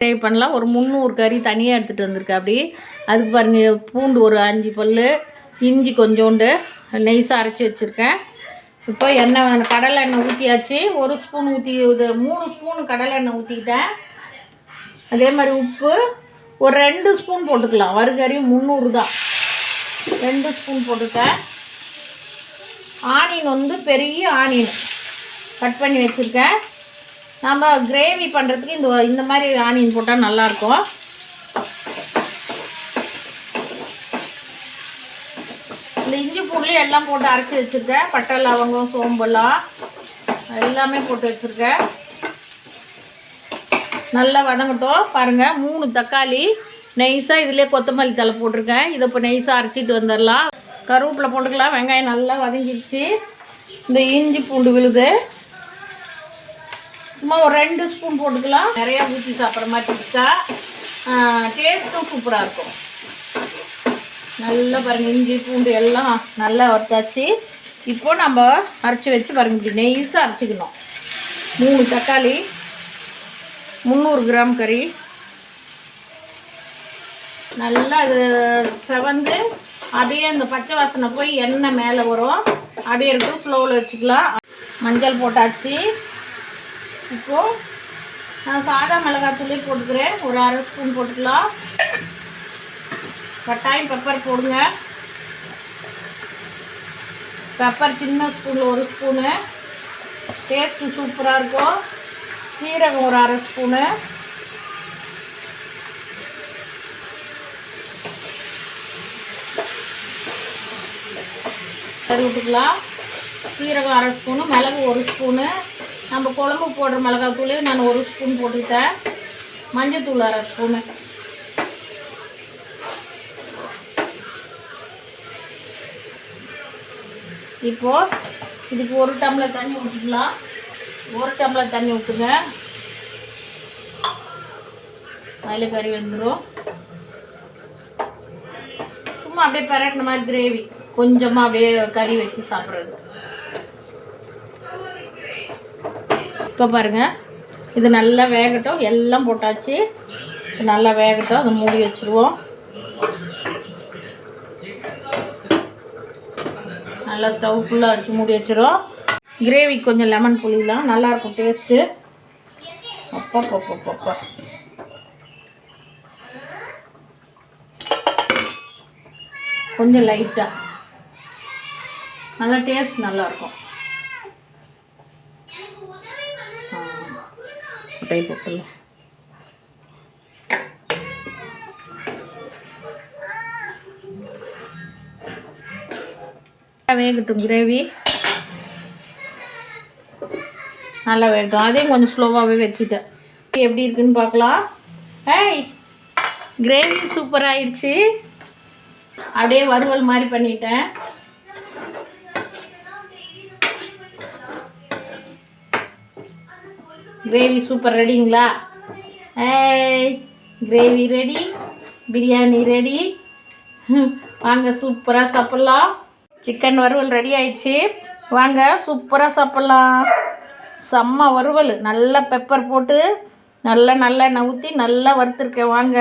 Fry பண்ணலாம். ஒரு 300 கறி தனியாக எடுத்துகிட்டு வந்திருக்கேன். அப்படி அதுக்கு பாருங்கள், பூண்டு ஒரு 5 பல், இஞ்சி கொஞ்சோண்டு நெய்ஸாக அரைச்சி வச்சுருக்கேன். இப்போ எண்ணெய் கடலை எண்ணெய் ஊற்றியாச்சு. 1 ஸ்பூன் ஊற்றி 3 ஸ்பூன் கடலை எண்ணெய் ஊற்றிக்கிட்டேன். அதே மாதிரி உப்பு ஒரு 2 ஸ்பூன் போட்டுக்கலாம். வறுகறி 300 தான், 2 ஸ்பூன் போட்டுட்டேன். ஆனியன் வந்து பெரிய ஆனியன் கட் பண்ணி வச்சுருக்கேன். நம்ம கிரேவி பண்ணுறதுக்கு இந்த மாதிரி ஆனியன் போட்டால் நல்லாயிருக்கும். இந்த இஞ்சி பூண்டுலேயும் எல்லாம் போட்டு அரைச்சி வச்சுருக்கேன். பட்டை, லவங்கம், சோம்பெல்லாம் எல்லாமே போட்டு வச்சுருக்கேன். நல்லா வதங்கட்டும். பாருங்கள், 3 தக்காளி நெய்ஸாக இதிலே கொத்தமல்லி தழை போட்டிருக்கேன். இதை இப்போ நெய்ஸாக அரைச்சிட்டு வந்துடலாம். கருவேப்பிலை போட்டுக்கலாம். வெங்காயம் நல்லா வதங்கிடுச்சு. இந்த இஞ்சி பூண்டு விழுது சும்மா ஒரு 2 ஸ்பூன் போட்டுக்கலாம். நிறையா ஊற்றி சாப்பிட்ற மாதிரி இருக்கா, டேஸ்ட்டும் சூப்பராக இருக்கும். நல்லா பாருங்கள், இஞ்சி பூண்டு எல்லாம் நல்லா வறுத்தாச்சு. இப்போ நம்ம அரைச்சி வச்சு பாருங்கள், இப்படி நெய்ஸாக அரைச்சிக்கணும். 3 தக்காளி, 300 கிராம் கறி நல்லா அது செவந்து அப்படியே அந்த பச்சை வாசனை போய் எண்ணெய் மேலே வரும். அப்படியே இருக்கும், ஸ்லோவில் வச்சுக்கலாம். மஞ்சள் போட்டாச்சு. இப்போது நான் சாதா மிளகாத்தூளே போட்டுக்கிறேன். ஒரு 1/2 ஸ்பூன் போட்டுக்கலாம். கட்டாயம் பெப்பர் போடுங்க. பெப்பர் சின்ன ஸ்பூனில் 1 ஸ்பூனு, டேஸ்ட்டு சூப்பராக இருக்கும். சீரகம் ஒரு 1/2 ஸ்பூனு, கறி விட்டுக்கலாம். சீரகம் 1/2 ஸ்பூனு, மிளகு 1 ஸ்பூனு. நம்ம குழம்பு போடுற மிளகாத்தூளே நான் 1 ஸ்பூன் போட்டுக்கிட்டேன். மஞ்சத்தூள் 1/2 ஸ்பூனு. இப்போது இதுக்கு 1 டம்ளர் தண்ணி ஊற்றிக்கலாம். 1 டம்ளர் தண்ணி ஊற்றுங்க. அதில் கறி வெந்துடும். சும்மா அப்படியே பரட்டின மாதிரி கிரேவி, கொஞ்சமாக அப்படியே கறி வச்சு சாப்பிட்றது. இப்போ பாருங்கள், இது நல்லா வேகட்டும். எல்லாம் போட்டாச்சு, நல்லா வேகட்டும். அதை மூடி வச்சுருவோம். நல்லா ஸ்டவ் ஃபுல்லாக வச்சு மூடி வச்சுருவோம். கிரேவி கொஞ்சம் லெமன் புளிலாம் நல்லாயிருக்கும் டேஸ்ட்டு. அப்பா கொஞ்சம் லைட்டாக நல்லா டேஸ்ட் நல்லாயிருக்கும். கை போட்டுல வேகட்டும். கிரேவி நல்லா வேகட்டும். அதையும் கொஞ்சம் ஸ்லோவாகவே வச்சுட்டேன். எப்படி இருக்குன்னு பார்க்கலாம். கிரேவி சூப்பராக ஆயிடுச்சு. அப்படியே வறுவல் மாதிரி பண்ணிட்டேன். கிரேவி சூப்பர் ரெடிங்களா? Gravy ready, biryani ready. வாங்க சூப்பராக சாப்பிட்லாம். சிக்கன் வறுவல் ரெடி ஆயிடுச்சு. வாங்க சூப்பராக சாப்பிட்லாம். செம்ம வறுவல், நல்லா பெப்பர் போட்டு நல்லா நல்லெண்ணெய் ஊற்றி நல்லா வறுத்துருக்கேன். வாங்க.